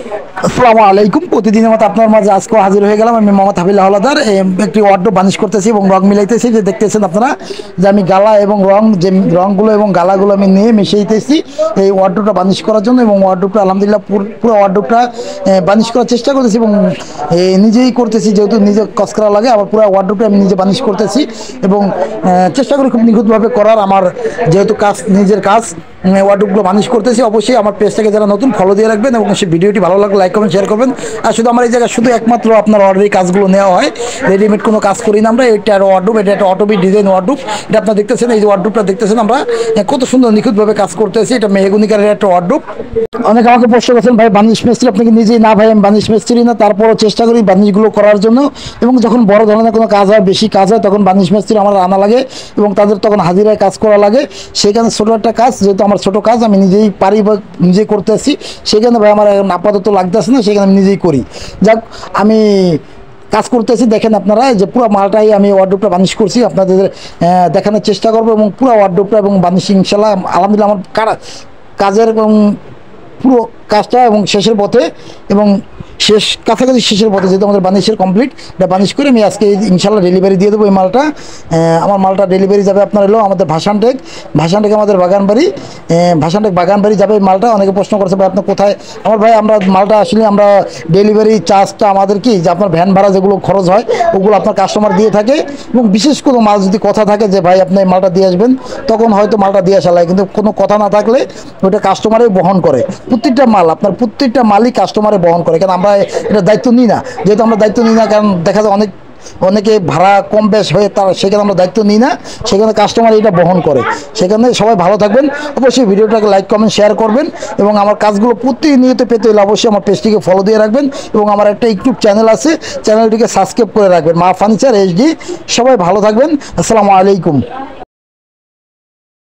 আসসালামু আলাইকুম। প্রতিদিনের মতো আপনার মাঝে আজকেও হাজির হয়ে গেলাম। আমি মোহাম্মদ হাবিল হাওলাদার একটি ওয়ার্ডরোব বানিশ করতেছি এবং রং মিলাইতেছি। যে দেখতেছেন আপনারা যে আমি গালা এবং রং, যে রংগুলো এবং গালাগুলো আমি নিয়ে মিশাইতেছি এই ওয়ার্ডরোবটা বানিশ করার জন্য। এবং ওয়ার্ডরোবটা আলহামদুলিল্লাহ পুরো ওয়ার্ডরোবটা বানিশ করার চেষ্টা করতেছি এবং নিজেই করতেছি, যেহেতু নিজে কাজ করা লাগে। আবার পুরো ওয়ার্ডরোবটা আমি নিজে বানিশ করতেছি এবং চেষ্টা করি খুব নিখুঁতভাবে করার। আমার যেহেতু কাজ, নিজের কাজ, ওয়ার্ডরোবগুলো বানিশ করতেছি। অবশ্যই আমার পেজটাকে যারা নতুন ফলো দিয়ে রাখবেন এবং সেই ভিডিওটি ভালো লাগলে লাইক কমেন্ট শেয়ার করবেন। আর শুধু আমার এই জায়গায় শুধু একমাত্র আপনার অর্ডারি কাজগুলো নেওয়া হয়, রেডিমেড কোনো কাজ করি না আমরা। এটা একটা ওয়ার্ডরোব, এটা একটা অটোবি ডিজাইন ওয়ার্ডরোব। এটা আপনারা দেখতেছেন, এই যে ওয়ার্ডরোবটা দেখতেছেন আমরা কত সুন্দর নিখুঁতভাবে কাজ করতেছি। এটা মেহগনি কালারের একটা ওয়ার্ডরোব। অনেকে আমাকে প্রশ্ন করছেন, ভাই বানিশ মিস্ত্রি আপনি কি নিজেই? না ভাই, আমি বানিশ মিস্ত্রি না, তারপরও চেষ্টা করি বানিশগুলো করার জন্য। এবং যখন বড় ধরনের কোনো কাজ হয়, বেশি কাজ হয়, তখন বানিশ মিস্ত্রি আমার আনা লাগে এবং তাদের তখন হাজিরায় কাজ করা লাগে। সেখানে ছোটো একটা কাজ, যেহেতু আমার ছোটো কাজ আমি নিজেই পারি বা নিজেই করতেছি, সেখানে ভাই আমার আপাতত লাগতেছে না, সেখানে আমি নিজেই করি। যাক, আমি কাজ করতেছি। দেখেন আপনারা যে পুরো মালটাই আমি ওয়ার্ডরোবটা বানিশ করছি, আপনাদের দেখানোর চেষ্টা করবো। এবং পুরো ওয়ার্ডরোবটা এবং বানিশ ইনশাল্লাহ আলহামদুলিল্লাহ আমার কাজের এবং পুরো কাজটা এবং শেষের পথে এবং কাছাকাছি শেষের পথে, যেহেতু আমাদের বানিশের কমপ্লিট। এটা বানিশ করে আমি আজকে ইনশাল্লাহ ডেলিভারি দিয়ে দেবো। এই মালটা আমার মালটা ডেলিভারি যাবে আপনার হলো আমাদের ভাসানটেক আমাদের বাগানবাড়ি, ভাসানটেক বাগানবাড়ি যাবে এই মালটা। অনেকে প্রশ্ন করছে ভাই আপনার কোথায়? আমার ভাই আমরা মালটা আসলে আমরা ডেলিভারি চার্জটা আমাদের কি, যে আপনার ভ্যান ভাড়া যেগুলো খরচ হয় ওগুলো আপনার কাস্টমার দিয়ে থাকে। এবং বিশেষ কোনো মাল যদি কথা থাকে যে ভাই আপনি এই মালটা দিয়ে আসবেন, তখন হয়তো মালটা দিয়ে আসা লাগে। কিন্তু কোনো কথা না থাকলে ওইটা কাস্টমারে বহন করে। প্রত্যেকটা মাল আপনার প্রত্যেকটা মালই কাস্টমারে বহন করে, কারণ আমরা এটা দায়িত্ব নিই না। যেহেতু আমরা দায়িত্ব নিই না, কারণ দেখা যায় অনেকে ভাড়া কম বেশ হয়ে তার, সেখানে আমরা দায়িত্ব নিই না, সেখানে কাস্টমার এটা বহন করে। সেখানে সবাই ভালো থাকবেন। অবশ্যই ভিডিওটাকে লাইক কমেন্ট শেয়ার করবেন এবং আমার কাজগুলো প্রতিনিয়ত পেতে হলে অবশ্যই আমার পেজটিকে ফলো দিয়ে রাখবেন। এবং আমার একটা ইউটিউব চ্যানেল আছে, চ্যানেলটিকে সাবস্ক্রাইব করে রাখবেন, মা ফার্নিচার HD। সবাই ভালো থাকবেন। আসসালামু আলাইকুম।